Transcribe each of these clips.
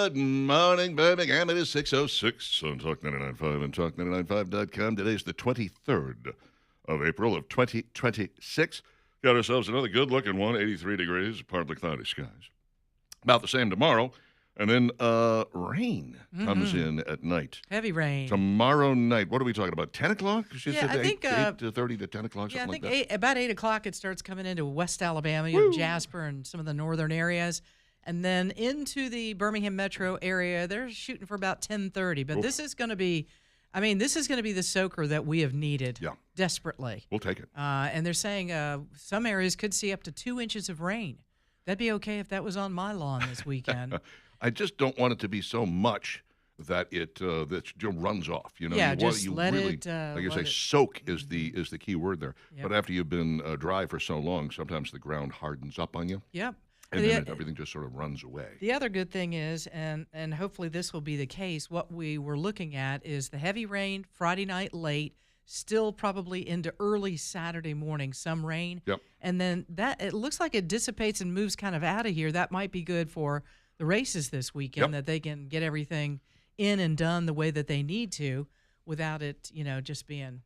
Good morning, Birmingham. It is 6:06 on Talk 99.5 and Talk995.com. Today's the 23rd of April of 2026. Got ourselves another good-looking one, 83 degrees, partly cloudy skies. About the same tomorrow. And then rain comes in at night. Heavy rain. Tomorrow night. What are we talking about? 10 o'clock? She Yeah, said I think 8 to 30 to 10 o'clock, Yeah, I something think like that. about 8 o'clock it starts coming into West Alabama, you know, Jasper and some of the northern areas. And then into the Birmingham metro area, they're shooting for about 10:30. But this is going to be, this is going to be the soaker that we have needed desperately. We'll take it. And they're saying some areas could see up to 2 inches of rain. That'd be okay if that was on my lawn this weekend. I just don't want it to be so much that it runs off. You know, Yeah, you just you let really, it, like you let say, it- soak is the key word there. Yep. But after you've been dry for so long, sometimes the ground hardens up on you, Yep. and The- then everything just sort of runs away. The other good thing is, and hopefully this will be the case, what we were looking at is the heavy rain Friday night late, still probably into early Saturday morning, some rain. Yep. And then it looks like it dissipates and moves kind of out of here. That might be good for the races this weekend, that they can get everything in and done the way that they need to without it, just being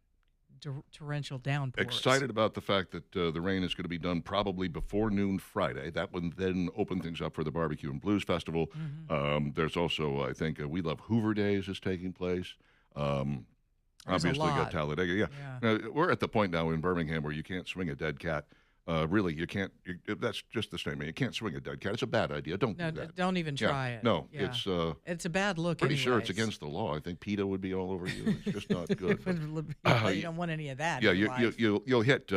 torrential downpours. Excited about the fact that the rain is going to be done probably before noon Friday. That would then open things up for the Barbecue and Blues Festival. There's also, I think, We Love Hoover Days is taking place. There's a Obviously, got lot. Talladega. Yeah. Now, we're at the point now in Birmingham where you can't swing a dead cat. Really, you can't. That's just the statement. You can't swing a dead cat. It's a bad idea. Don't No, do that. don't even try it. No, Yeah. it's It's a bad look. pretty sure it's anyways. against the law. I think PETA would be all over you. It's just not good. But, You don't want any of that. yeah, in your life. you'll hit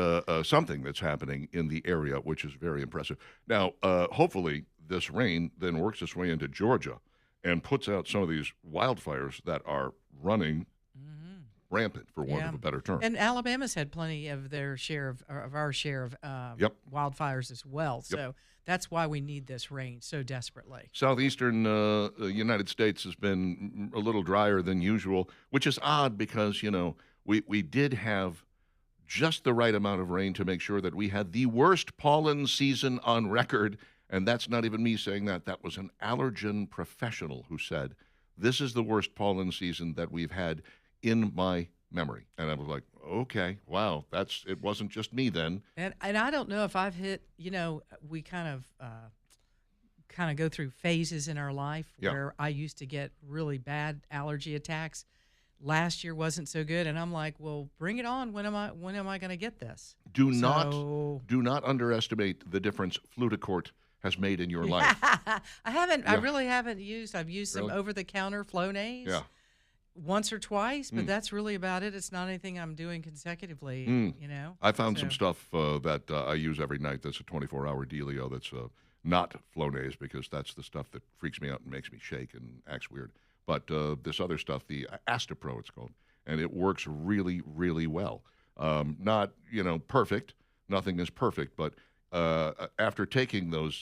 something that's happening in the area, which is very impressive. Now, hopefully, this rain then works its way into Georgia and puts out some of these wildfires that are running rampant, for want of a better term. And Alabama's had plenty of their share of our share of wildfires as well. So that's why we need this rain so desperately. Southeastern United States has been a little drier than usual, which is odd because, we did have just the right amount of rain to make sure that we had the worst pollen season on record. And that's not even me saying that. That was an allergen professional who said, this is the worst pollen season that we've had in my memory. And I was like, okay, wow, it wasn't just me then. And I don't know if I've hit, we kind of go through phases in our life where I used to get really bad allergy attacks. Last year wasn't so good, and I'm like, well, bring it on. When am I going to get this? Do not underestimate the difference Flutacort has made in your life. I haven't. I really haven't used. I've used some Really? over-the-counter Flonase. Yeah. Once or twice, but that's really about it. It's not anything I'm doing consecutively, I found some So- stuff that I use every night that's a 24-hour dealio that's not Flonase, because that's the stuff that freaks me out and makes me shake and acts weird. But this other stuff, the Astapro it's called, and it works really, really well. Not, perfect. Nothing is perfect, but after taking those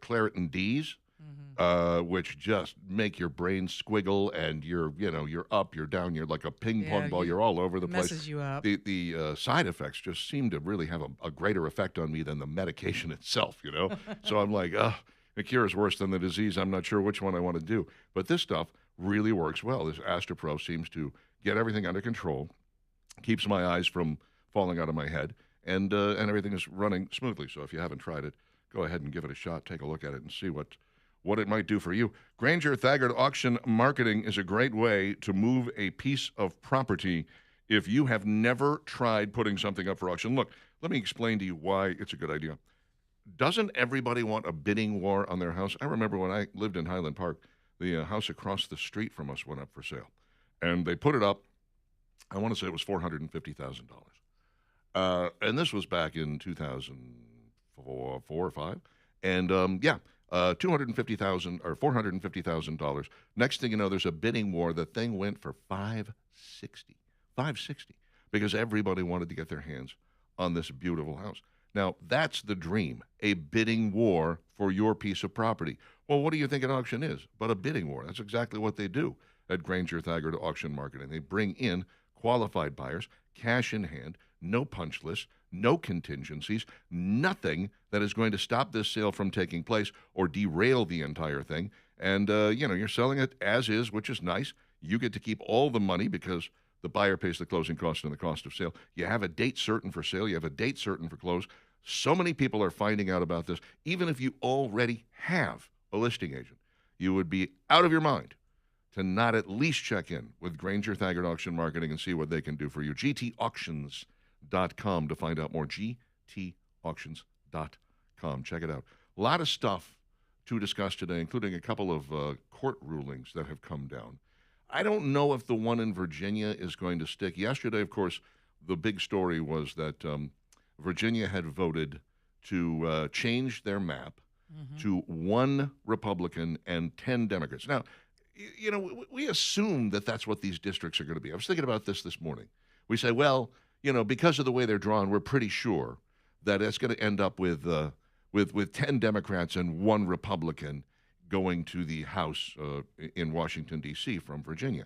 Claritin Ds, which just make your brain squiggle, and you're up, you're down, you're like a ping pong ball, you're all over the place. messes you up. The side effects just seem to really have a greater effect on me than the medication itself, So I'm like, the cure is worse than the disease. I'm not sure which one I want to do. But this stuff really works well. This Astapro seems to get everything under control, keeps my eyes from falling out of my head, and everything is running smoothly. So if you haven't tried it, go ahead and give it a shot. Take a look at it and see what it might do for you. Granger Thaggart Auction Marketing is a great way to move a piece of property if you have never tried putting something up for auction. Look, let me explain to you why it's a good idea. Doesn't everybody want a bidding war on their house? I remember when I lived in Highland Park, the house across the street from us went up for sale. And they put it up, I want to say it was $450,000. And this was back in 2004 or 5. And $250,000 or $450,000. Next thing you know, there's a bidding war. The thing went for $560, because everybody wanted to get their hands on this beautiful house. Now, that's the dream, a bidding war for your piece of property. Well, what do you think an auction is but a bidding war? That's exactly what they do at Granger Thaggart Auction Marketing. They bring in qualified buyers, cash in hand, no punch list, no contingencies, nothing that is going to stop this sale from taking place or derail the entire thing. And, you're selling it as is, which is nice. You get to keep all the money because the buyer pays the closing costs and the cost of sale. You have a date certain for sale. You have a date certain for close. So many people are finding out about this. Even if you already have a listing agent, you would be out of your mind to not at least check in with Granger Thaggart Auction Marketing and see what they can do for you. GTauctions.com to find out more. GTauctions.com. Check it out. A lot of stuff to discuss today, including a couple of court rulings that have come down. I don't know if the one in Virginia is going to stick. Yesterday, of course, the big story was that Virginia had voted to change their map to 1 Republican and 10 Democrats. Now, we assume that that's what these districts are going to be. I was thinking about this morning. We say, well, because of the way they're drawn, we're pretty sure that it's going to end up with 10 Democrats and 1 Republican going to the House in Washington, D.C. from Virginia.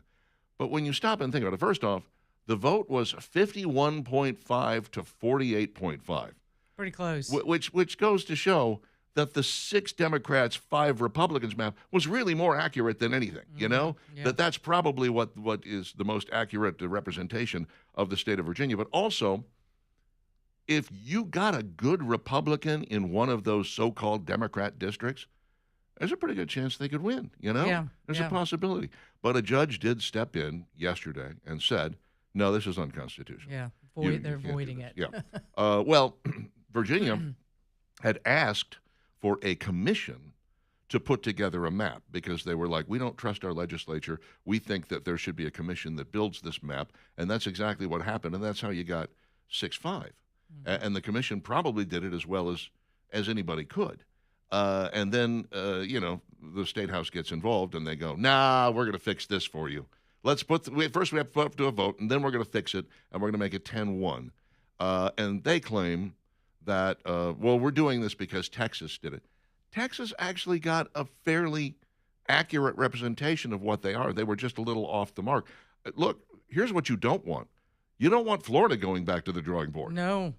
But when you stop and think about it, first off, the vote was 51.5 to 48.5. Pretty close. Which goes to show that the 6 Democrats, 5 Republicans map was really more accurate than anything, Yeah. That's probably what is the most accurate representation of the state of Virginia. But also, if you got a good Republican in one of those so-called Democrat districts, there's a pretty good chance they could win, Yeah. There's a possibility. But a judge did step in yesterday and said, no, this is unconstitutional. Yeah. They're you can't do voiding this. it. Yeah. Well, Virginia had asked for a commission to put together a map because they were like, we don't trust our legislature. We think that there should be a commission that builds this map. And that's exactly what happened. And that's how you got 6-5. And the commission probably did it as well as anybody could. And then, the State House gets involved and they go, nah, we're going to fix this for you. First we have to put up to a vote, and then we're going to fix it, and we're going to make it 10-1. And they claim that, we're doing this because Texas did it. Texas actually got a fairly accurate representation of what they are. They were just a little off the mark. Look, here's what you don't want. You don't want Florida going back to the drawing board. No.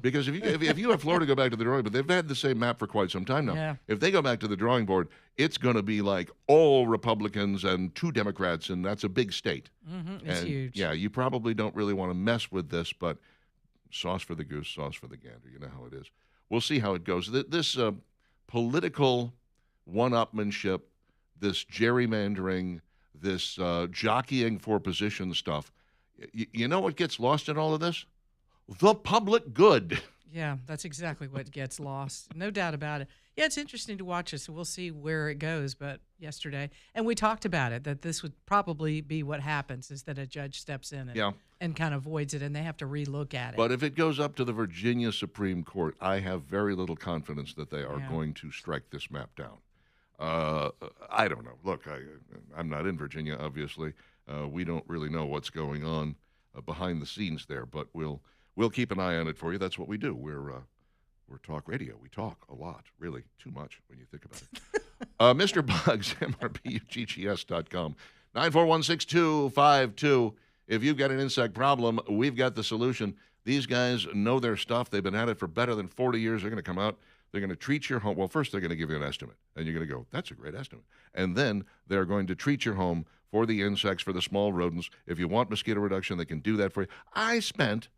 Because if you have Florida go back to the drawing board, they've had the same map for quite some time now. Yeah. If they go back to the drawing board, it's going to be like all Republicans and 2 Democrats, and that's a big state. It's huge. Yeah, you probably don't really want to mess with this, but sauce for the goose, sauce for the gander. You know how it is. We'll see how it goes. This political one-upmanship, this gerrymandering, this jockeying for position stuff, you know what gets lost in all of this? The public good. Yeah, that's exactly what gets lost. No doubt about it. Yeah, it's interesting to watch it, so we'll see where it goes. But yesterday, and we talked about it, that this would probably be what happens is that a judge steps in and kind of voids it, and they have to relook at it. But if it goes up to the Virginia Supreme Court, I have very little confidence that they are going to strike this map down. I don't know. Look, I'm not in Virginia, obviously. We don't really know what's going on behind the scenes there, but we'll keep an eye on it for you. That's what we do. We're talk radio. We talk a lot, really, too much when you think about it. Mr. Buggs, MRBUGGS.com, 9416252. If you've got an insect problem, we've got the solution. These guys know their stuff. They've been at it for better than 40 years. They're going to come out. They're going to treat your home. Well, first, they're going to give you an estimate, and you're going to go, that's a great estimate. And then they're going to treat your home for the insects, for the small rodents. If you want mosquito reduction, they can do that for you. I spent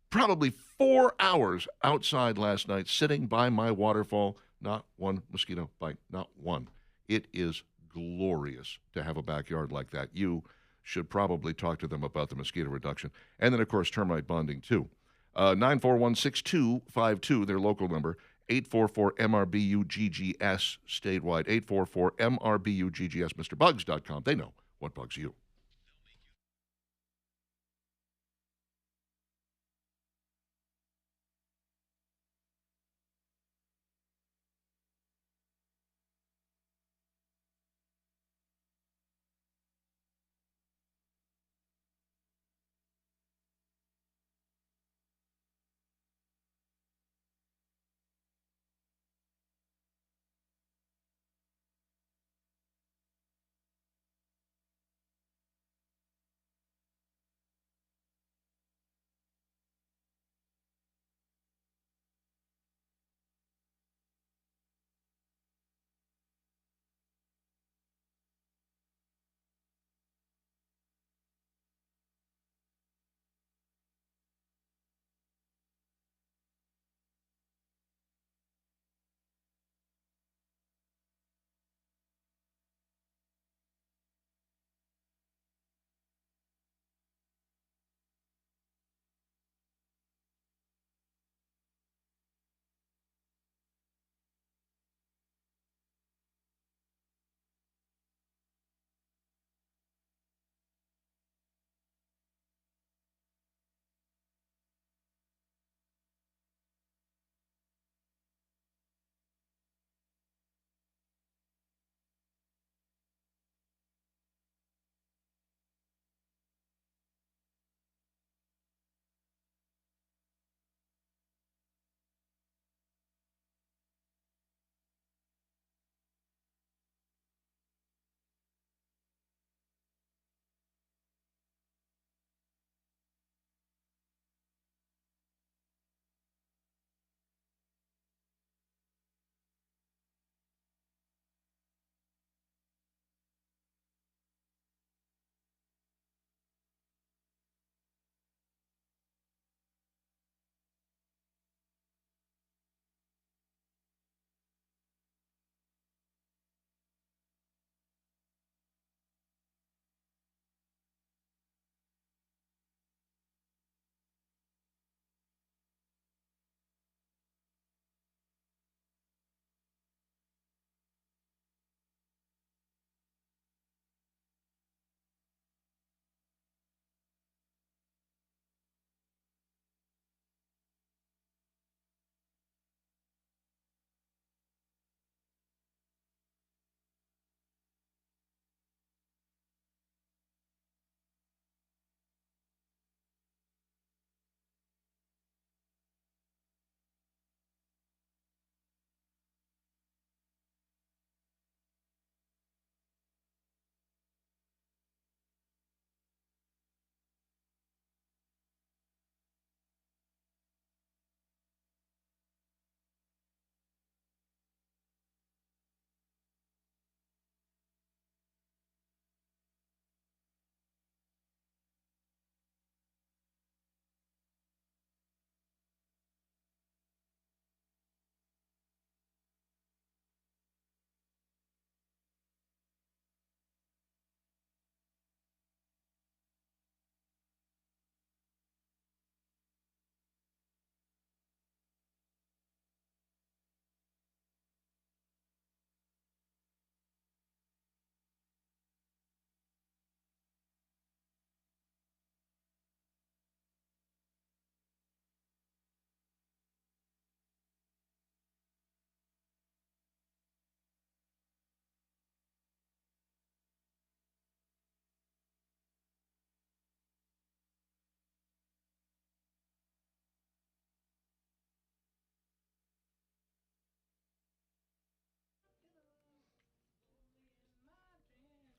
probably 4 hours outside last night sitting by my waterfall. Not one mosquito bite, not one. It is glorious to have a backyard like that. You should probably talk to them about the mosquito reduction. And then, of course, termite bonding, too. 9416252, their local number. 844-MRBUGGS statewide. 844-MRBUGGS. MrBuggs.com. They know what bugs you.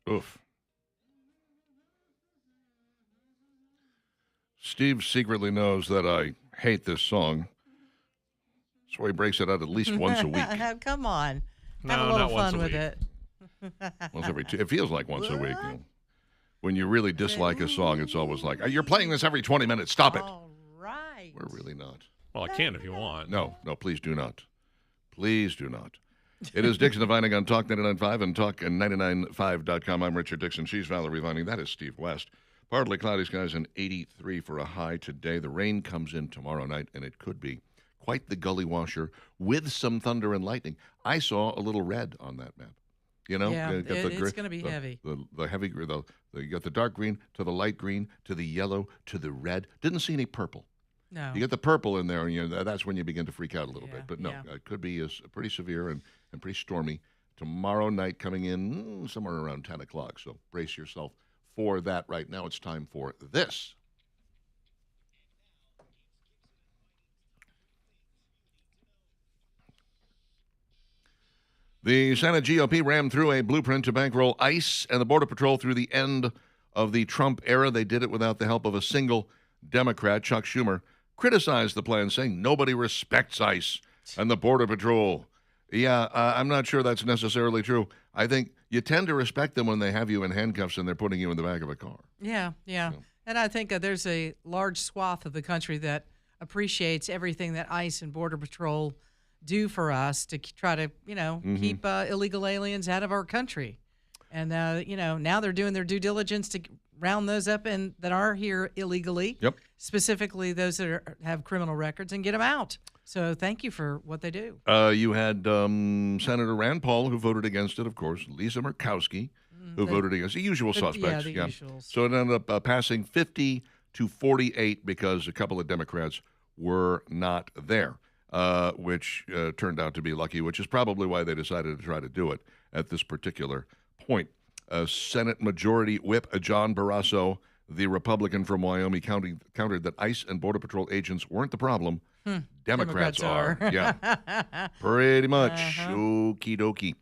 Oof. Steve secretly knows that I hate this song, so he breaks it out at least once a week. Come on. No, Have a little not once fun a with week. it. Once every two. It feels like once a week. You know. When you really dislike a song, it's always like, you're playing this every 20 minutes. Stop it. All right. We're really not. Well, I can if you want. No, please do not. Please do not. It is Dixon and Vining on Talk 99.5 and Talk995.com. I'm Richard Dixon. She's Valerie Vining. That is Steve West. Partly cloudy skies and 83 for a high today. The rain comes in tomorrow night, and it could be quite the gully washer with some thunder and lightning. I saw a little red on that map. You know, Yeah, you got the it's going to be heavy. The heavy, you got the dark green to the light green to the yellow to the red. Didn't see any purple. No. You get the purple in there, and that's when you begin to freak out a little Yeah, bit. But no, yeah. it could be pretty severe and pretty stormy. Tomorrow night coming in somewhere around 10 o'clock. So brace yourself for that. Right now it's time for this. The Senate GOP rammed through a blueprint to bankroll ICE and the Border Patrol through the end of the Trump era. They did it without the help of a single Democrat. Chuck Schumer criticized the plan, saying nobody respects ICE and the Border Patrol. Yeah, I'm not sure that's necessarily true. I think you tend to respect them when they have you in handcuffs and they're putting you in the back of a car. Yeah. And I think there's a large swath of the country that appreciates everything that ICE and Border Patrol do for us to try to, keep illegal aliens out of our country. And, now they're doing their due diligence to round those up and that are here illegally, Yep. specifically those that have criminal records, and get them out. So thank you for what they do. You had Senator Rand Paul, who voted against it, of course, Lisa Murkowski, who voted against the usual suspects. Yeah, the usuals. So it ended up passing 50 to 48 because a couple of Democrats were not there, which turned out to be lucky, which is probably why they decided to try to do it at this particular point. Senate Majority Whip John Barrasso, the Republican from Wyoming, countered that ICE and Border Patrol agents weren't the problem. Democrats are. Yeah, pretty much. Okie dokie.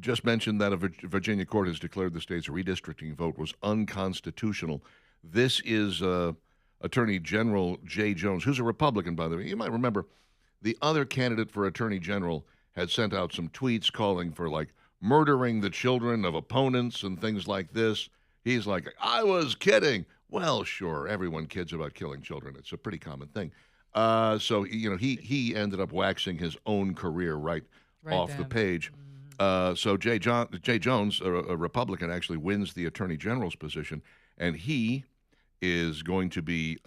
Just mentioned that a Virginia court has declared the state's redistricting vote was unconstitutional. This is Attorney General Jay Jones, who's a Republican, by the way. You might remember the other candidate for Attorney General had sent out some tweets calling for, like, murdering the children of opponents and things like this. He's like, I was kidding. Well, sure, everyone kids about killing children. It's a pretty common thing. So, he ended up waxing his own career right off the page. So Jay Jones, a Republican, actually wins the Attorney General's position, and he is going to be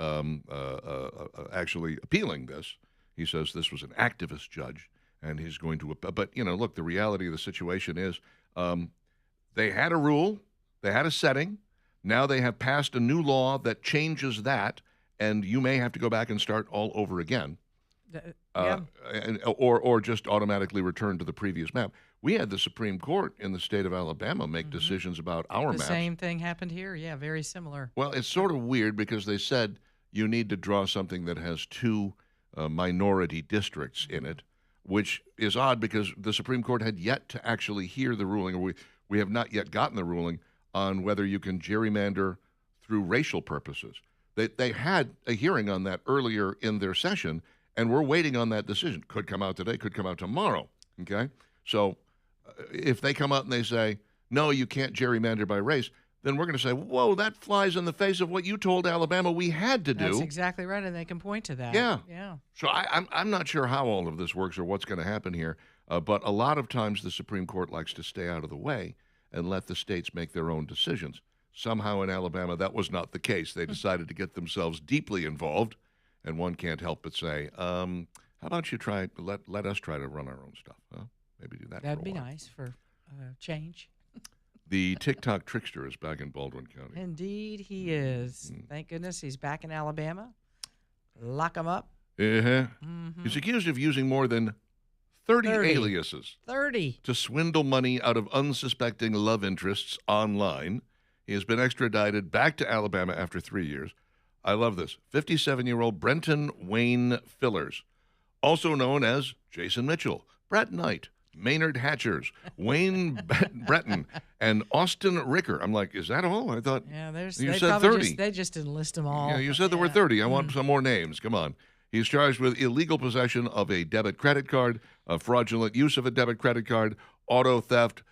actually appealing this. He says this was an activist judge, and he's going to. But look, the reality of the situation is, they had a rule, they had a setting. Now they have passed a new law that changes that, and you may have to go back and start all over again. Or just automatically return to the previous map. We had the Supreme Court in the state of Alabama make decisions about our maps. The same thing happened here. Yeah, very similar. Well, it's sort of weird because they said you need to draw something that has two minority districts in it, which is odd because the Supreme Court had yet to actually hear the ruling, or we have not yet gotten the ruling on whether you can gerrymander through racial purposes. They had a hearing on that earlier in their session, and we're waiting on that decision. Could come out today, could come out tomorrow, okay? So if they come out and they say, no, you can't gerrymander by race, then we're going to say, whoa, that flies in the face of what you told Alabama we had to do. That's exactly right, and they can point to that. Yeah. Yeah. So I'm not sure how all of this works or what's going to happen here, but a lot of times the Supreme Court likes to stay out of the way and let the states make their own decisions. Somehow in Alabama, that was not the case. They decided to get themselves deeply involved, and one can't help but say, how about you let us try to run our own stuff? Huh? Maybe do that. That'd be nice for change. The TikTok trickster is back in Baldwin County. Indeed, he is. Thank goodness he's back in Alabama. Lock him up. He's accused of using more than 30 aliases 30 to swindle money out of unsuspecting love interests online. He has been extradited back to Alabama after 3 years. I love this. 57-year-old Brenton Wayne Fillers, also known as Jason Mitchell, Brett Knight, Maynard Hatchers, Wayne Breton, and Austin Ricker. I'm like, is that all? I thought you said 30. They just didn't list them all. Yeah, you said there were 30. I want some more names. Come on. He's charged with illegal possession of a debit credit card, fraudulent use of a debit credit card, auto theft,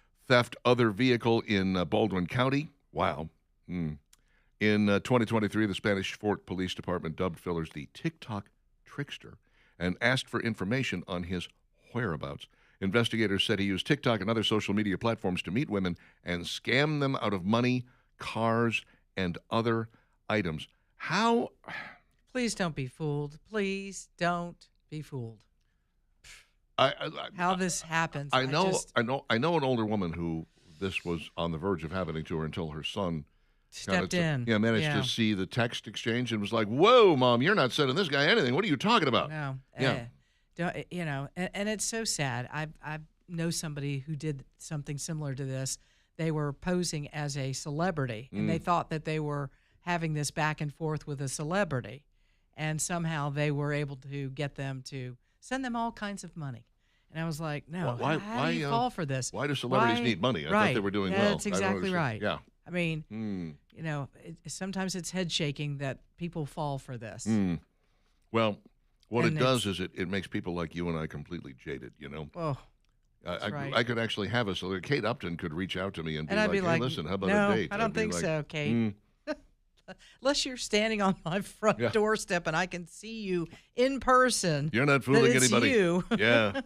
other vehicle in Baldwin County. Wow. In 2023, the Spanish Fort Police Department dubbed Fillers the TikTok trickster and asked for information on his whereabouts. Investigators said he used TikTok and other social media platforms to meet women and scam them out of money, cars, and other items. How? Please don't be fooled. Please don't be fooled. How this happens. I know an older woman who this was on the verge of happening to her until her son stepped in. Yeah, managed to see the text exchange and was like, "Whoa, Mom, you're not sending this guy anything. What are you talking about?" No. Yeah. And it's so sad. I know somebody who did something similar to this. They were posing as a celebrity, and they thought that they were having this back and forth with a celebrity, and somehow they were able to get them to send them all kinds of money. And I was like, no, how do you fall for this? Why do celebrities need money? I thought they were doing well. That's exactly right. Yeah. I mean, sometimes it's head shaking that people fall for this. Well, what it does is it makes people like you and I completely jaded, Oh, that's right. I could actually have a celebrity. Kate Upton could reach out to me and be I'd be like, hey, listen, how about no, a date? I don't think so, Kate. Unless you're standing on my front doorstep and I can see you in person. You're not fooling anybody. You. Yeah.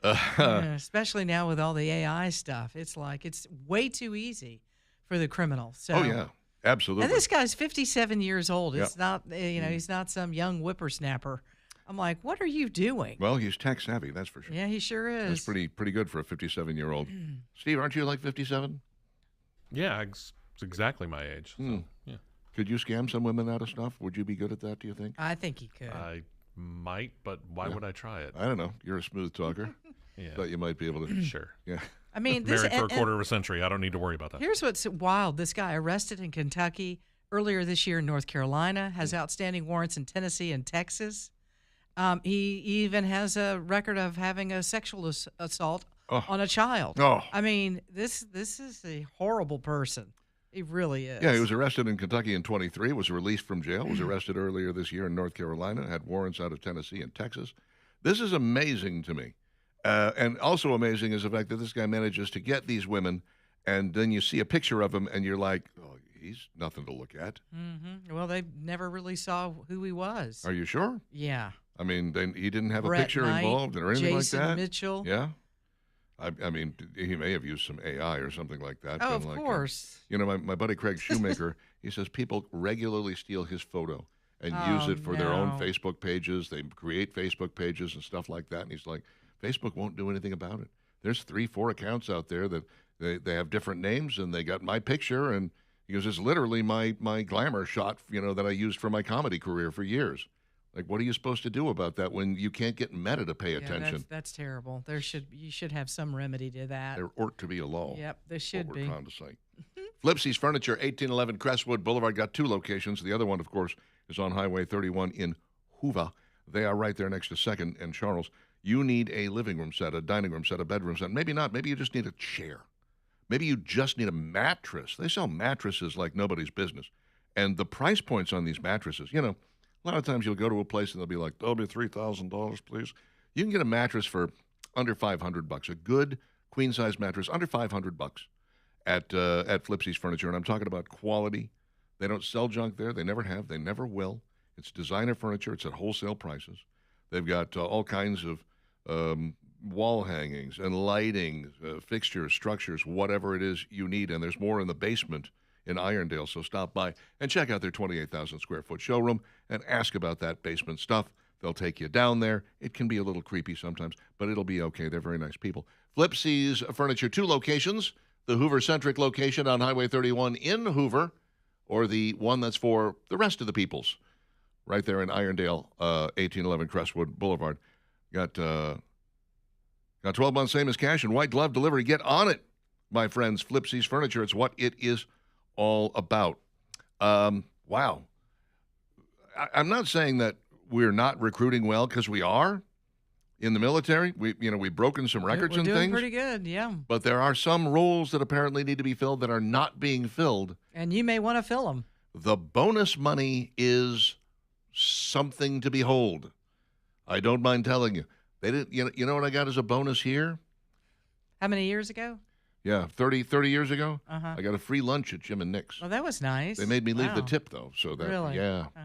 Especially now with all the AI stuff. It's like it's way too easy for the criminal. So, oh, yeah. Absolutely. And this guy's 57 years old. It's not, he's not some young whippersnapper. I'm like, what are you doing? Well, he's tech savvy, that's for sure. Yeah, he sure is. That's pretty good for a 57-year-old. Steve, aren't you like 57? Yeah, it's exactly my age. So, yeah. Could you scam some women out of stuff? Would you be good at that, do you think? I think he could. I might, but why would I try it? I don't know. You're a smooth talker. Yeah. Thought you might be able to. Sure. Yeah. I mean, married for a quarter of a century. I don't need to worry about that. Here's what's wild. This guy arrested in Kentucky, earlier this year in North Carolina, has outstanding warrants in Tennessee and Texas. He even has a record of having a sexual assault on a child. Oh. I mean, this is a horrible person. He really is. Yeah, he was arrested in Kentucky in 23, was released from jail, was arrested earlier this year in North Carolina, had warrants out of Tennessee and Texas. This is amazing to me. And also amazing is the fact that this guy manages to get these women, and then you see a picture of him, and you're like, oh, he's nothing to look at. Mm-hmm. Well, they never really saw who he was. Are you sure? Yeah. I mean, he didn't have Brett a picture Knight, involved or anything Jason like that? Mitchell. Yeah? I mean, he may have used some AI or something like that. Oh, of course. My buddy Craig Shoemaker, he says people regularly steal his photo and use it for their own Facebook pages. They create Facebook pages and stuff like that. And he's like, Facebook won't do anything about it. There's 3-4 accounts out there that they have different names, and they got my picture. And he goes, it's literally my glamour shot, that I used for my comedy career for years. Like, what are you supposed to do about that when you can't get Meta to pay attention? That's terrible. You should have some remedy to that. There ought to be a law. Yep, there should be. We're trying to say. Flipsy's Furniture, 1811 Crestwood Boulevard, got 2 locations. The other one, of course, is on Highway 31 in Hoover. They are right there next to 2nd and Charles. You need a living room set, a dining room set, a bedroom set. Maybe not. Maybe you just need a chair. Maybe you just need a mattress. They sell mattresses like nobody's business. And the price points on these mattresses, a lot of times you'll go to a place and they'll be like, that'll be $3,000, please. You can get a mattress for under $500, a good queen-size mattress under $500 at Flipsy's Furniture. And I'm talking about quality. They don't sell junk there. They never have. They never will. It's designer furniture. It's at wholesale prices. They've got all kinds of wall hangings and lighting, fixtures, structures, whatever it is you need. And there's more in the basement in Irondale, so stop by and check out their 28,000 square foot showroom and ask about that basement stuff. They'll take you down there. It can be a little creepy sometimes, but it'll be okay. They're very nice people. Flipsy's Furniture, 2 locations, the Hoover-centric location on Highway 31 in Hoover, or the one that's for the rest of the peoples, right there in Irondale, 1811 Crestwood Boulevard. Got 12 months same as cash and white glove delivery. Get on it, my friends. Flipsy's Furniture, it's what it is all about. Wow. I'm not saying that we're not recruiting well, because we are. in the military. We've broken some records We're and doing things, pretty good, yeah. but there are some roles that apparently need to be filled that are not being filled. And you may want to fill them. The bonus money is something to behold. I don't mind telling you. They didn't. You know what I got as a bonus here? How many years ago? Yeah, 30 years ago. Uh-huh. I got a free lunch at Jim and Nick's. Well, that was nice. They made me leave the Wow. tip though, so that Really? yeah. Uh-huh.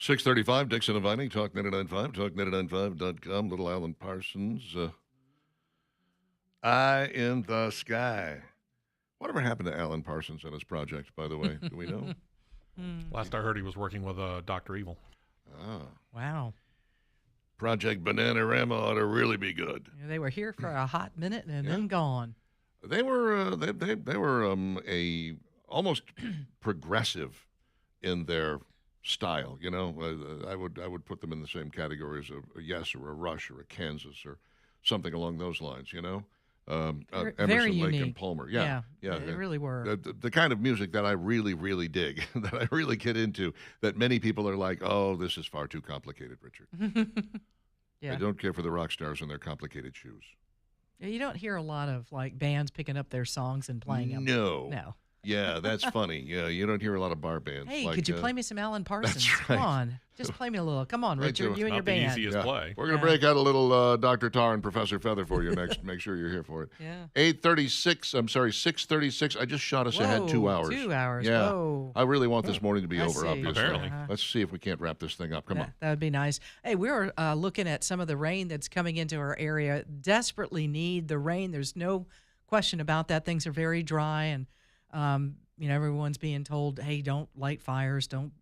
635, Dixon and Vining, Talk 99.5, talk99.5.com, Little Alan Parsons. Eye in the Sky. Whatever happened to Alan Parsons and his project, by the way? Do we know? Last I heard, he was working with Dr. Evil. Ah. Wow. Project Bananarama ought to really be good. They were here for a hot minute and then gone. They were they were a almost progressive in their style. You know, I would put them in the same category as a Yes or a Rush or a Kansas or something along those lines. You know, Very Emerson, Lake, unique. and Palmer. They really were. The kind of music that I really, really dig, that I really get into, that many people are like, oh, this is far too complicated, Richard. Yeah. I don't care for the rock stars and their complicated shoes. Yeah, you don't hear a lot of like bands picking up their songs and playing them. No. Yeah, that's funny. Yeah, you don't hear a lot of bar bands. Hey, like, could you play me some Alan Parsons? that's right. Come on. Just play me a little. Come on, Right, Richard. so You and your Not the band. easiest play. We're going to Yeah. break out a little Dr. Tar and Professor Feather for you next. Make sure you're here for it. Yeah. 6:36. I just shot us ahead 2 Whoa, hours. 2 hours. Yeah. Whoa. I really want this morning to be I over, see. obviously. Apparently. Let's see if we can't wrap this thing up. Come on. That would be nice. Hey, we were looking at some of the rain that's coming into our area. Desperately need the rain. There's no question about that. Things are very dry, and everyone's being told, hey, don't light fires, don't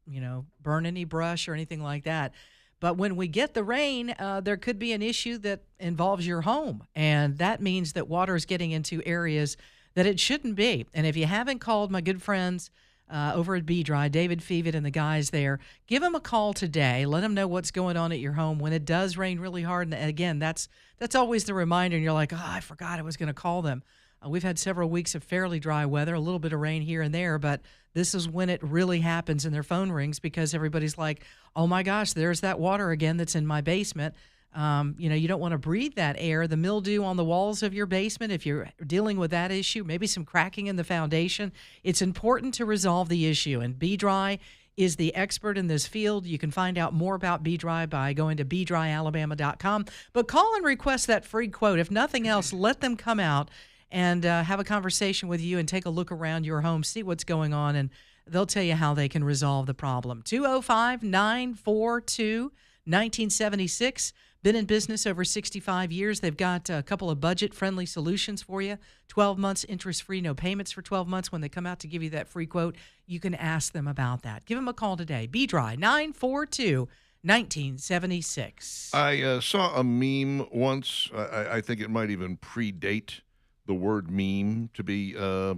burn any brush or anything like that. But when we get the rain, there could be an issue that involves your home, and that means that water is getting into areas that it shouldn't be. And if you haven't called my good friends over at B-Dry, David Fevet and the guys there, give them a call today. Let them know what's going on at your home when it does rain really hard. And again, that's always the reminder. And you're like, oh, I forgot I was going to call them. We've had several weeks of fairly dry weather, a little bit of rain here and there, but this is when it really happens and their phone rings because everybody's like, oh my gosh, there's that water again that's in my basement. You don't want to breathe that air. The mildew on the walls of your basement, if you're dealing with that issue, maybe some cracking in the foundation, it's important to resolve the issue. And B-Dry is the expert in this field. You can find out more about B-Dry by going to bdryalabama.com. But call and request that free quote. If nothing else, let them come out and have a conversation with you and take a look around your home, see what's going on, and they'll tell you how they can resolve the problem. 205-942-1976. Been in business over 65 years. They've got a couple of budget-friendly solutions for you. 12 months interest-free, no payments for 12 months. When they come out to give you that free quote, you can ask them about that. Give them a call today. B-Dry, 942-1976. I saw a meme once. I think it might even predate the word meme to be fair,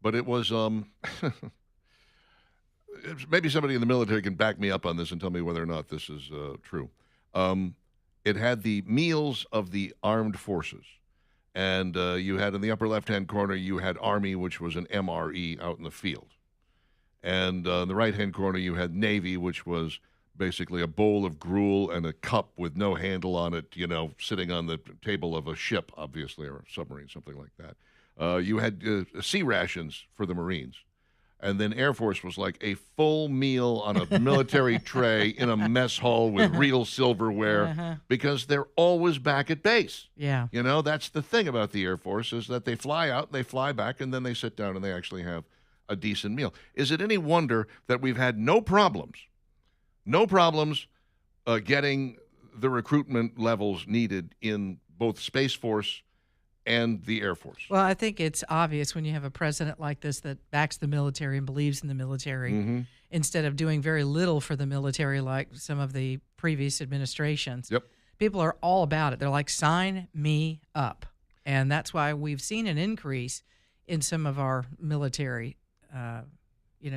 but it was maybe somebody in the military can back me up on this and tell me whether or not this is true. It had the meals of the armed forces, and you had in the upper left-hand corner, you had Army, which was an MRE out in the field, and in the right-hand corner, you had Navy, which was basically a bowl of gruel and a cup with no handle on it, sitting on the table of a ship, obviously, or a submarine, something like that. You had sea rations for the Marines. And then Air Force was like a full meal on a military tray in a mess hall with real silverware because they're always back at base. Yeah. That's the thing about the Air Force is that they fly out, they fly back, and then they sit down and they actually have a decent meal. Is it any wonder that we've had no problems getting the recruitment levels needed in both Space Force and the Air Force? Well, I think it's obvious when you have a president like this that backs the military and believes in the military instead of doing very little for the military like some of the previous administrations. Yep. People are all about it. They're like, sign me up. And that's why we've seen an increase in some of our military,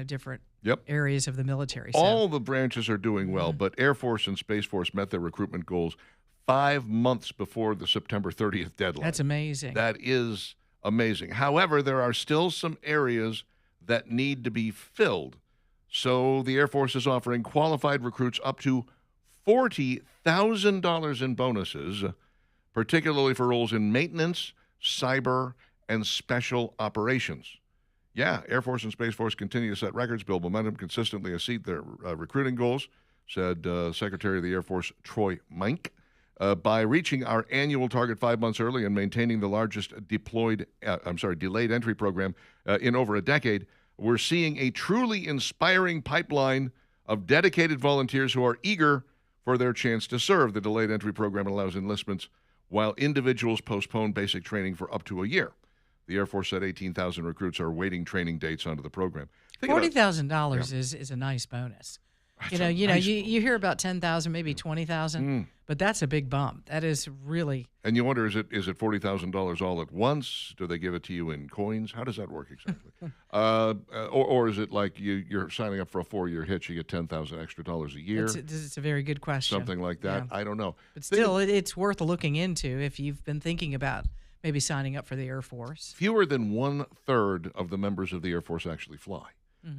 different areas of the military. So, all the branches are doing well, but Air Force and Space Force met their recruitment goals 5 months before the September 30th deadline. that's amazing. That is amazing. However, there are still some areas that need to be filled. So the Air Force is offering qualified recruits up to $40,000 in bonuses, particularly for roles in maintenance, cyber, and special operations. Yeah, Air Force and Space Force continue to set records, build momentum, consistently exceed their recruiting goals, said Secretary of the Air Force Troy Mink. By reaching our annual target 5 months early and maintaining the largest delayed entry program in over a decade, We're seeing a truly inspiring pipeline of dedicated volunteers who are eager for their chance to serve. The delayed entry program allows enlistments while individuals postpone basic training for up to a year. The Air Force said 18,000 recruits are waiting training dates onto the program. $40,000 is a nice bonus. You hear about 10,000, maybe 20,000, but that's a big bump. That is really. And you wonder, is it $40,000 all at once? Do they give it to you in coins? How does that work exactly? Or is it like you're signing up for a 4-year hitch, you get $10,000 extra a year? It's a very good question. Something like that. Yeah. I don't know. But still, it's worth looking into if you've been thinking about maybe signing up for the Air Force. Fewer than 1/3 of the members of the Air Force actually fly.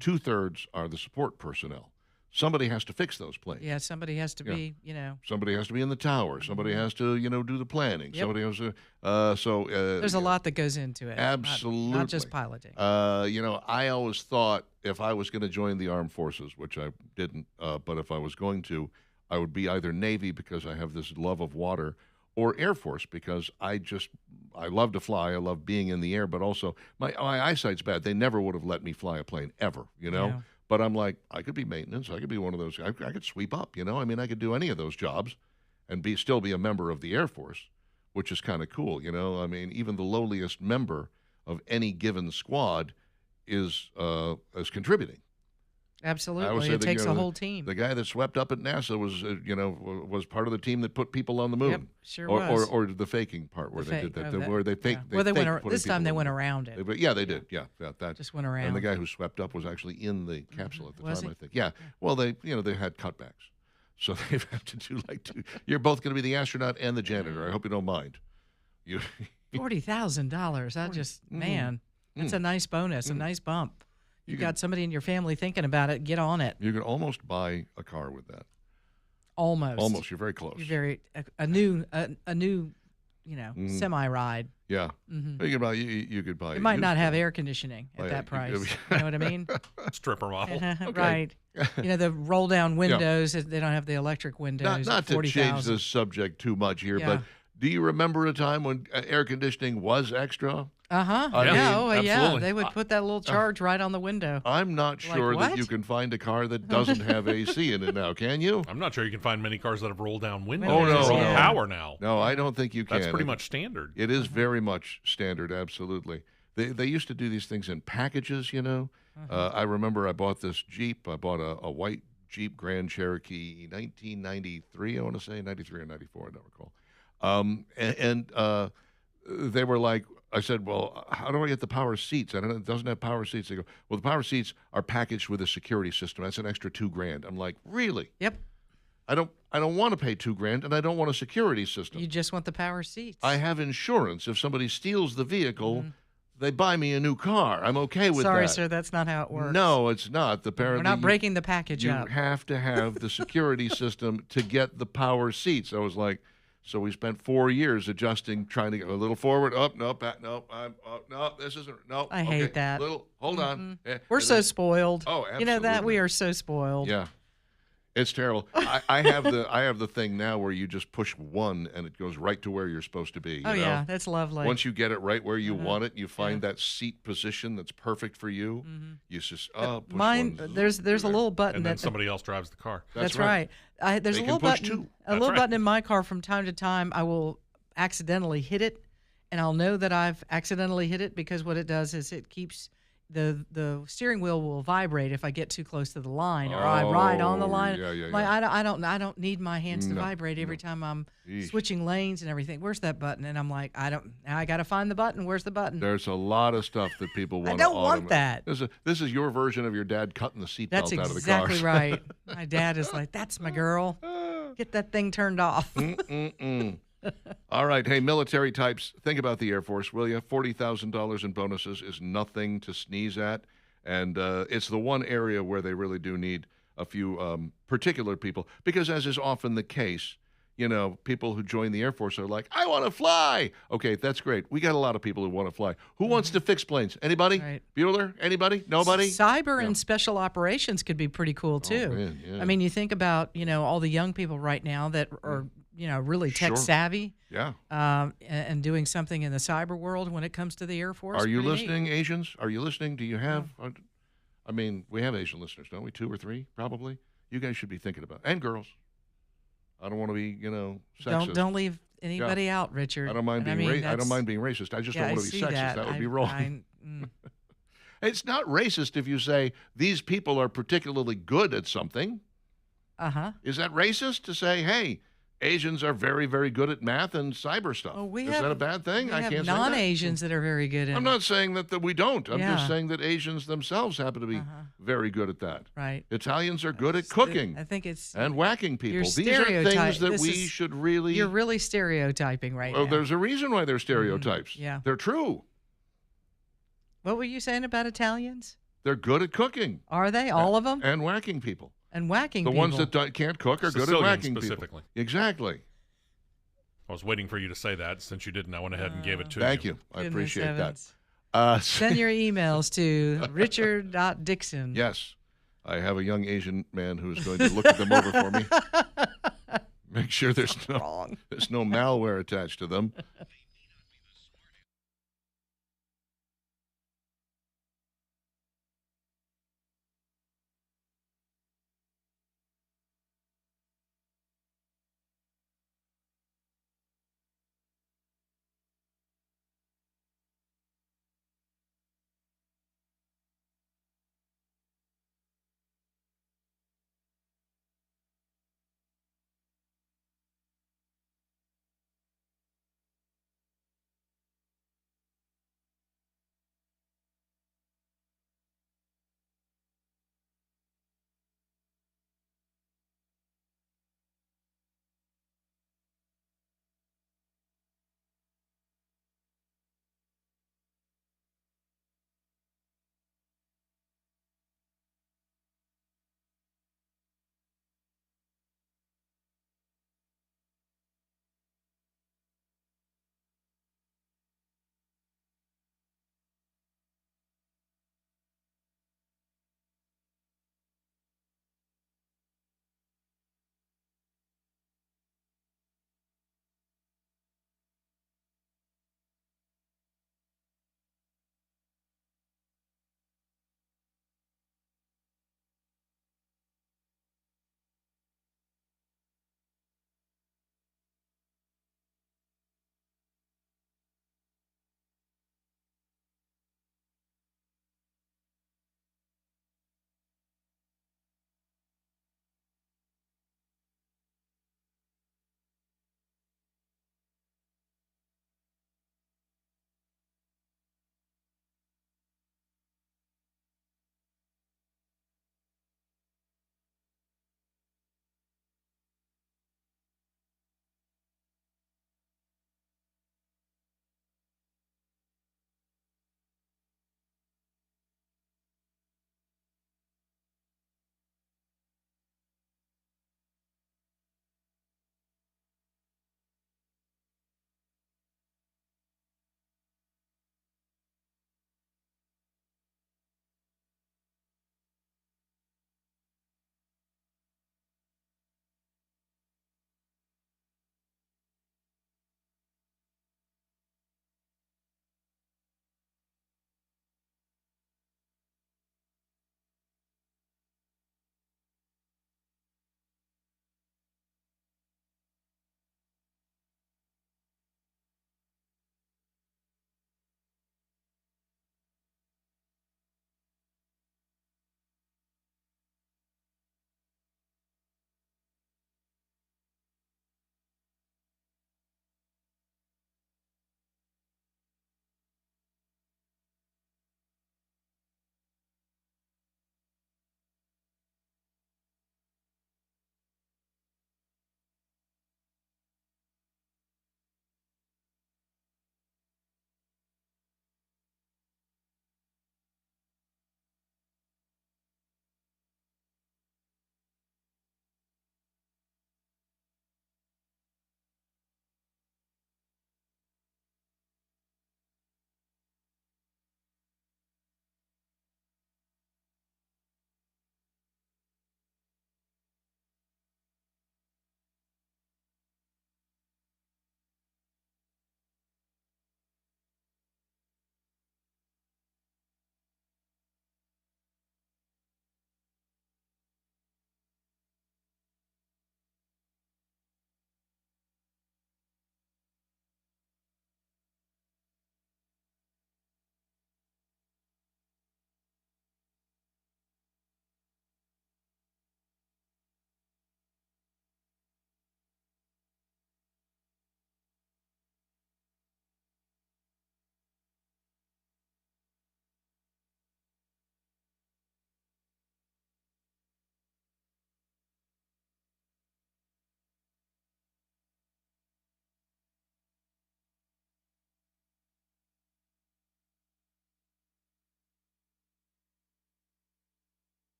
2/3 are the support personnel. Somebody has to fix those planes. Yeah, somebody has to be, Somebody has to be in the tower. Somebody has to, do the planning. Yep. Somebody has to. There's a lot that goes into it. Absolutely. Not just piloting. I always thought if I was going to join the armed forces, which I didn't, but if I was going to, I would be either Navy because I have this love of water, or Air Force because I love to fly. I love being in the air, but also my eyesight's bad. They never would have let me fly a plane ever, Yeah. But I'm like, I could be maintenance. I could be one of those. I could sweep up, I could do any of those jobs and still be a member of the Air Force, which is kind of cool, even the lowliest member of any given squad is contributing. Absolutely. I would say It takes a whole team. The guy that swept up at NASA was part of the team that put people on the moon. Yep, sure was. Or the faking part where they did that. Where they faked. Yeah. They faked this time they went around it. They did. Yeah, that just went around. And the guy who swept up was actually in the capsule at the Was time, he? I think. Yeah. Well, they had cutbacks, so they have to do two. You're both going to be the astronaut and the janitor. I hope you don't mind. You. $40,000. That's a nice bonus, a nice bump. You got somebody in your family thinking about it. Get on it. You can almost buy a car with that. Almost. You're very close. You're a new semi ride. Yeah. Mm-hmm. You could buy. It might not have air conditioning at that price. You know what I mean? Stripper model. Right. The roll down windows. They don't have the electric windows. Not to change the subject too much here, but do you remember a time when air conditioning was extra? Yeah. They would put that little charge right on the window. I'm not sure that you can find a car that doesn't have AC in it now, can you? I'm not sure you can find many cars that have roll down windows. Oh, no. Roll power now. No, I don't think you can. That's pretty much standard. It is very much standard, absolutely. They used to do these things in packages, I remember I bought this Jeep. I bought a white Jeep Grand Cherokee 1993, I want to say, 93 or 94, I don't recall. They were like, I said, well, how do I get the power seats? It doesn't have power seats. They go, well, the power seats are packaged with a security system. That's an extra $2,000. I'm like, really? Yep. I don't want to pay $2,000, and I don't want a security system. You just want the power seats. I have insurance. If somebody steals the vehicle, they buy me a new car. I'm okay with that. Sorry, sir, that's not how it works. No, it's not. We're not breaking the package up. You have to have the security system to get the power seats. I was like, so we spent 4 years adjusting, trying to go a little forward, up, no, back, no, no, this isn't, no. I hate that. Hold on. We're so spoiled. Oh, absolutely. You know that? We are so spoiled. Yeah. It's terrible. I have the thing now where you just push one and it goes right to where you're supposed to be. Yeah, that's lovely. Once you get it right where you want it, you find that seat position that's perfect for you. You just push mine. one. There's a little button and then that somebody else drives the car. That's right. There's They a can little push button. two. A little right. button in my car from time to time. I will accidentally hit it, and I'll know that I've accidentally hit it because what it does is it keeps the steering wheel will vibrate if I get too close to the line or I ride on the line. I don't need my hands to vibrate every time I'm switching lanes and everything. Where's that button? And I'm like, I got to find the button. Where's the button? There's a lot of stuff that people want. I don't want that. This is your version of your dad cutting the seatbelt out of the car. That's exactly right. My dad is like, that's my girl. Get that thing turned off. All right. Hey, military types, think about the Air Force, will you? $40,000 in bonuses is nothing to sneeze at. And it's the one area where they really do need a few particular people. Because as is often the case, people who join the Air Force are like, I want to fly. Okay, that's great. We got a lot of people who want to fly. Who wants to fix planes? Anybody? Right. Bueller? Anybody? Nobody? Cyber and special operations could be pretty cool, too. Oh, man, yeah. I mean, you think about, all the young people right now that are, really tech savvy. Yeah. And doing something in the cyber world when it comes to the Air Force. Are you Pretty listening, neat. Asians? Are you listening? Do you have... I mean, we have Asian listeners, don't we? 2 or 3, probably. You guys should be thinking about, and girls. I don't want to be, sexist. Don't leave anybody out, Richard. I don't mind And being I don't mind being racist. I just don't want to be sexist. That would be wrong. It's not racist if you say these people are particularly good at something. Is that racist to say, hey, Asians are very, very good at math and cyber stuff? Is that a bad thing? I can't say that. non-Asians that are very good at I'm not saying that we don't. I'm Yeah. just saying that Asians themselves happen to be very good at that. Right. Italians are good at cooking. I think it's and whacking people. you're These are things that This we is- should really. You're really stereotyping right Well, now. there's a reason why they're stereotypes. Yeah. They're true. What were you saying about Italians? They're good at cooking. Are they all of them? And whacking people. And whacking The people. ones that can't cook are good at Sicilians whacking specifically. people. Exactly. I was waiting for you to say that. Since you didn't, I went ahead and gave it to Thank you. you. I Goodness appreciate heavens. that. Send your emails to richard.dixon. Yes. I have a young Asian man who's going to look at them over for me. Make sure there's no malware attached to them.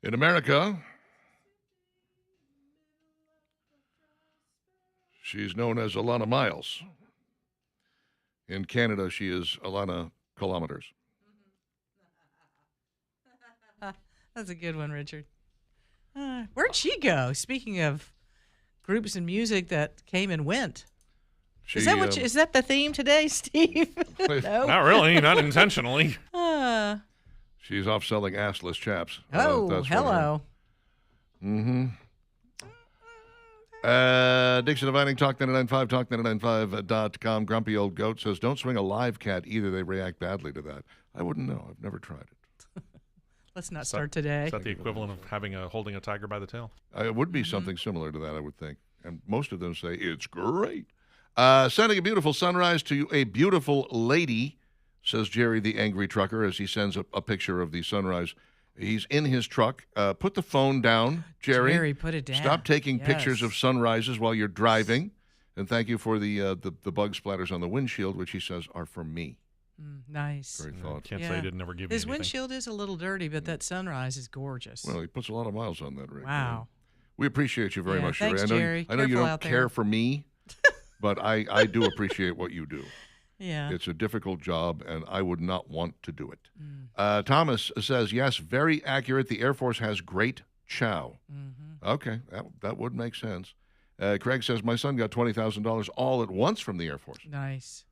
In America, she's known as Alana Miles. In Canada, she is Alana Kilometers. That's a good one, Richard. Where'd she go? Speaking of groups and music that came and went. She, Is that the theme today, Steve? No. Not really, not intentionally. She's off selling assless chaps. Oh, hello. Mm-hmm. Dixon Dividing, Talk995, Talk995.com. Grumpy Old Goat says, don't swing a live cat either. They react badly to that. I wouldn't know. I've never tried it. Let's not start today. Is that the equivalent of holding a tiger by the tail? It would be something similar to that, I would think. And most of them say, it's great. Sending a beautiful sunrise to a beautiful lady, says Jerry the Angry Trucker as he sends a picture of the sunrise. He's in his truck. Put the phone down, Jerry. Jerry, put it down. Stop taking Yes. pictures of sunrises while you're driving. And thank you for the bug splatters on the windshield, which he says are for me. Nice. Great thought. Can't say he didn't ever give His you anything. windshield is a little dirty, but that sunrise is gorgeous. Well, he puts a lot of miles on that, Rick. Wow. We appreciate you very Yeah, much, thanks, Jerry. I know you Careful don't out there. care for me, but I do appreciate what you do. Yeah. It's a difficult job, and I would not want to do it. Thomas says, yes, very accurate. The Air Force has great chow. Okay, that would make sense. Craig says, my son got $20,000 all at once from the Air Force. Nice.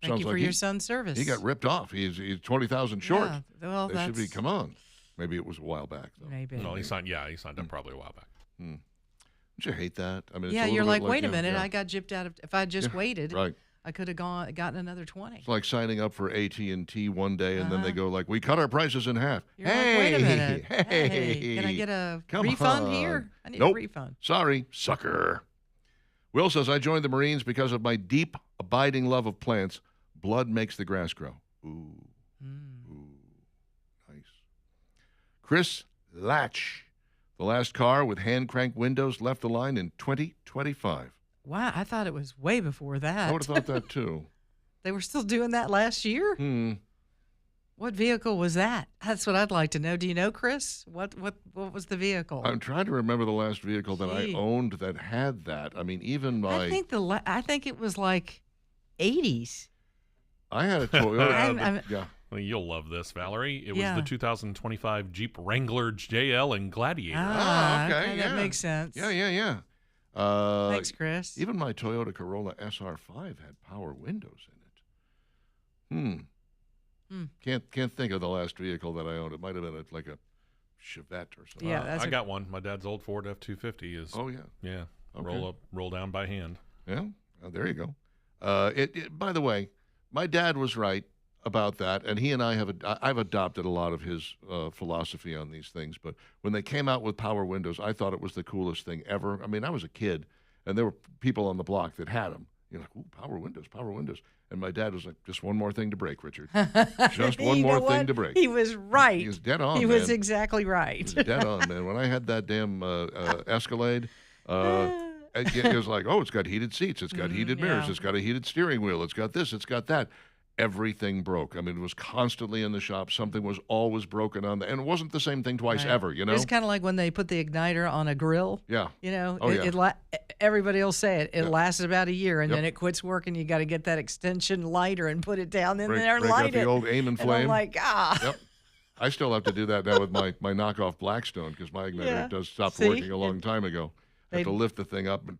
Sounds Thank you for like your son's service. He got ripped off. He's 20,000 short. Yeah, well, They should be, come on. Maybe it was a while back, though. Maybe. No, he signed up probably a while back. Don't you hate that? I mean, it's Yeah, a little you're bit like, wait a yeah, minute, yeah. I got gypped out of. If I just waited, Right. I could have gotten another 20. It's like signing up for AT&T one day, and then they go like, we cut our prices in half. You're like, wait a minute. Hey, Hey, can I get a come refund on. here? I need Nope. a refund. Sorry, sucker. Will says, I joined the Marines because of my deep, abiding love of plants. Blood makes the grass grow. Ooh. Ooh. Nice. Chris Latch. The last car with hand-crank windows left the line in 2025. Wow, I thought it was way before that. I would have thought that, too. They were still doing that last year? What vehicle was that? That's what I'd like to know. Do you know, Chris? What was the vehicle? I'm trying to remember the last vehicle that I Gee. owned that had that. I mean, even my... I think it was like 80s. I had a Toyota. Yeah. Well, you'll love this, Valerie. It was Yeah. the 2025 Jeep Wrangler JL and Gladiator. okay, That yeah. makes sense. Yeah. Thanks, Chris. Even my Toyota Corolla SR5 had power windows in it. Can't think of the last vehicle that I owned. It might have been like a Chevette or something. Yeah, I got one. My dad's old Ford F-250 is. Oh, yeah. Yeah. Okay. Roll down by hand. Yeah. There you go. By the way, my dad was right about that, and he and I've adopted a lot of his philosophy on these things. But when they came out with power windows, I thought it was the coolest thing ever. I mean, I was a kid, and there were people on the block that had them. You're like, ooh, power windows. And my dad was like, just one more thing to break, Richard. Just one You more know thing what? to break. He was right. He was dead on, He was man. exactly right. He was dead on, man. When I had that damn Escalade, it was like, oh, it's got heated seats. It's got heated mirrors. yeah. It's got a heated steering wheel. It's got this. It's got that. Everything broke. I mean, it was constantly in the shop. Something was always broken on and it wasn't the same thing twice Right. ever, you know? It's kind of like when they put the igniter on a grill. Yeah. You know, Oh, yeah. everybody will say it. It Yeah. lasts about a year, and Yep. then it quits working. You got to get that extension lighter and put it down in Break there and out light the it. old aim and And flame. I'm like, Yep. I still have to do that now with my knockoff Blackstone because my igniter Yeah. does stop See? working a long time ago. I have to They- lift the thing up and,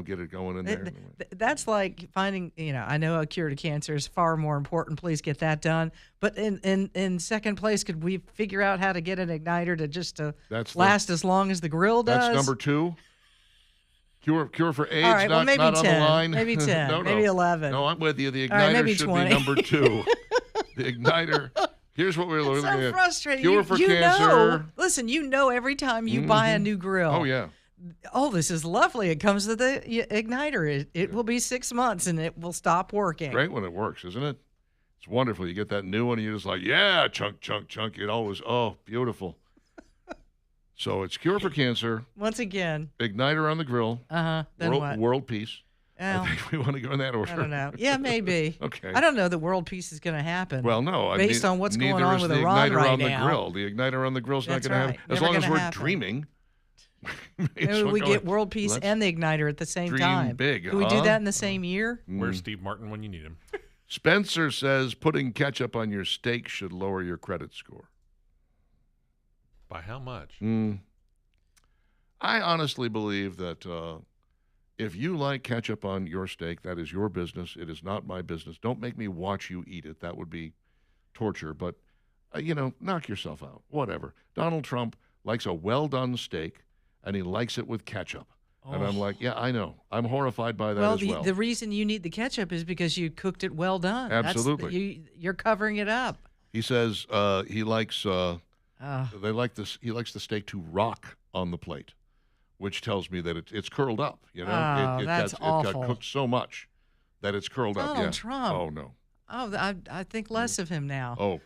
get it going in there. That's like finding, I know a cure to cancer is far more important. Please get that done. But in second place, could we figure out how to get an igniter to That's last as long as the grill does? That's number 2. Cure for AIDS, All right, well, not, maybe not on 10, the line. maybe 10, no, maybe 11. No, I'm with you. The igniter All right, maybe should 20. be number 2. The igniter. Here's what we're looking so at. frustrating. Cure for cancer. Listen, every time you buy a new grill. Oh, yeah. Oh, this is lovely. It comes with the igniter. It will be 6 months and it will stop working. Great when it works, isn't it? It's wonderful. You get that new one and you're just like, yeah, chunk. It always, beautiful. So it's Cure for Cancer, Once again. igniter on the grill, Then what? world peace. Well, I think we want to go in that order. I don't know. Yeah, maybe. Okay. I don't know that world peace is going to happen. Well, no. Based on what's going neither on is with the Iran igniter right on now. the grill. The igniter on the grill's not That's going to right. happen. As Never long as gonna we're happen. dreaming. Maybe we get world peace let's and the igniter at the same dream time. big, Can we do huh? that in the same year? Where's Steve Martin when you need him? Spencer says putting ketchup on your steak should lower your credit score. By how much? I honestly believe that if you like ketchup on your steak, that is your business. It is not my business. Don't make me watch you eat it. That would be torture. But, knock yourself out. Whatever. Donald Trump likes a well-done steak, and he likes it with ketchup. And I'm like, yeah, I know. I'm horrified by that as well. The reason you need the ketchup is because you cooked it well done. Absolutely. You're covering it up. He says he likes he likes the steak to rock on the plate, which tells me that it's curled up. That's it awful. got cooked so much that it's curled up. Donald Yeah. Trump. Oh no. Oh, I think less of him now. Oh,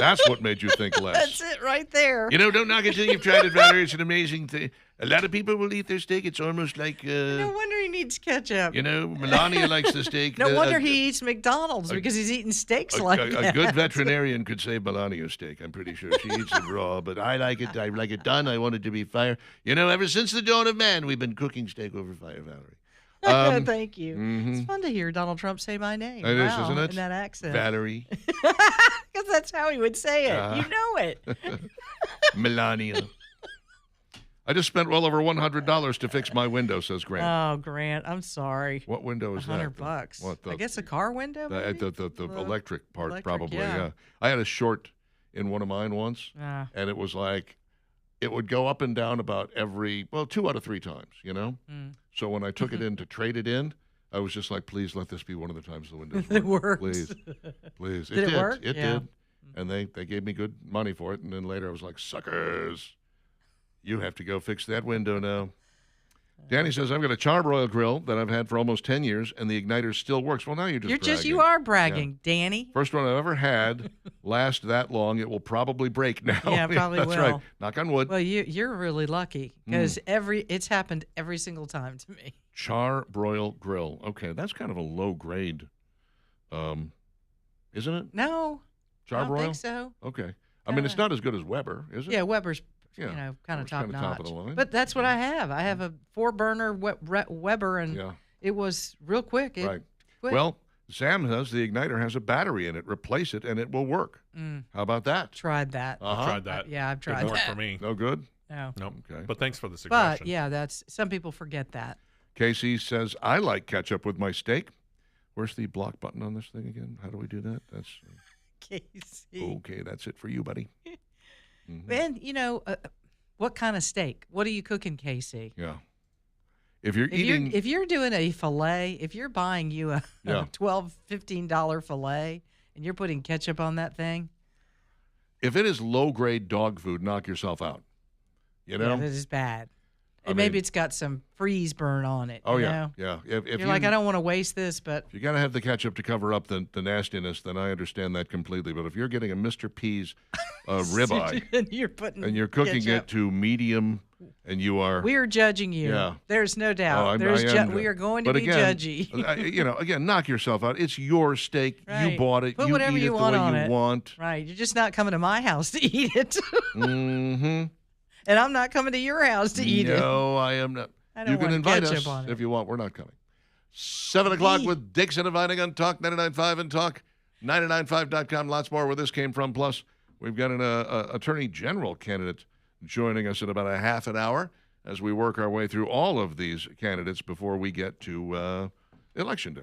that's what made you think less. That's it right there. Don't knock it till you've tried it, Valerie. It's an amazing thing. A lot of people will eat their steak. It's almost like, No wonder he needs ketchup. Melania likes the steak. No wonder he eats McDonald's because he's eating steaks like a that. good veterinarian could save Melania's steak. I'm pretty sure she eats it raw, but I like it. I like it done. I want it to be fire. Ever since the dawn of man, we've been cooking steak over fire, Valerie. Thank you. It's fun to hear Donald Trump say my name. It is, Wow, isn't it? in that accent. Valerie. Because that's how he would say it. Uh-huh. You know it. Melania. I just spent well over $100 to fix my window, says Grant. Oh, Grant, I'm sorry. What window is that? $100. What, I guess a car window. The, maybe? the electric part, electric, probably, yeah. yeah. I had a short in one of mine once, and it was like, it would go up and down about 2 out of 3 times, So when I took it in to trade it in, I was just like, please let this be one of the times the windows It work. worked. Please. Please. Did it work? It Yeah. did. And they gave me good money for it. And then later I was like, suckers, you have to go fix that window now. Danny says, I've got a charbroil grill that I've had for almost 10 years, and the igniter still works. Well, now you're just bragging. You are bragging, Danny. First one I've ever had last that long. It will probably break now. Yeah, it probably That's will. right. Knock on wood. Well, you're really lucky because it's happened every single time to me. Charbroil grill. Okay, that's kind of a low grade, isn't it? No, I don't Charbroil? think so. Okay. I mean, it's not as good as Weber, is it? Yeah, Weber's Yeah, kind of Weber's top kinda notch. top of the line. But that's what I have. I have a 4-burner Weber, and Yeah. it was real quick. Right. Quick. Well, Sam says the igniter has a battery in it. Replace it, and it will work. How about that? Tried that. Uh-huh. I've tried that. Yeah, I've tried Didn't work that. for me. No good? No. Nope. Okay. But thanks for the suggestion. But yeah, that's some people forget that. Casey says, I like ketchup with my steak. Where's the block button on this thing again? How do we do that? That's Casey. okay. That's it for you, buddy. And what kind of steak? What are you cooking, Casey? Yeah. If you're eating, if you're doing a fillet, if you're buying you a Yeah. $12, $15 fillet and you're putting ketchup on that thing, if it is low grade dog food, knock yourself out. yeah, that is bad. And maybe it's got some freeze burn on it. Oh you yeah, know? yeah. If You're like, I don't want to waste this, but if you got to have the ketchup to cover up the nastiness, then I understand that completely. But if you're getting a Mr. P's ribeye and you're putting and you're cooking ketchup. it to medium, and you are We are judging you. Yeah. There's no doubt. I am, we are going to but be again, judgy. again, knock yourself out. It's your steak. You Right. bought it. Put you whatever eat you it want the way on you it. want. Right. You're just not coming to my house to eat it. Mm-hmm. And I'm not coming to your house to eat it. No, I am not. I don't You can want invite ketchup us on it. if you want. We're not coming. 7 o'clock Eee. with Dixon inviting on Talk 99.5 and Talk 995.com. Lots more where this came from. Plus, we've got an Attorney General candidate joining us in about a half an hour as we work our way through all of these candidates before we get to Election Day.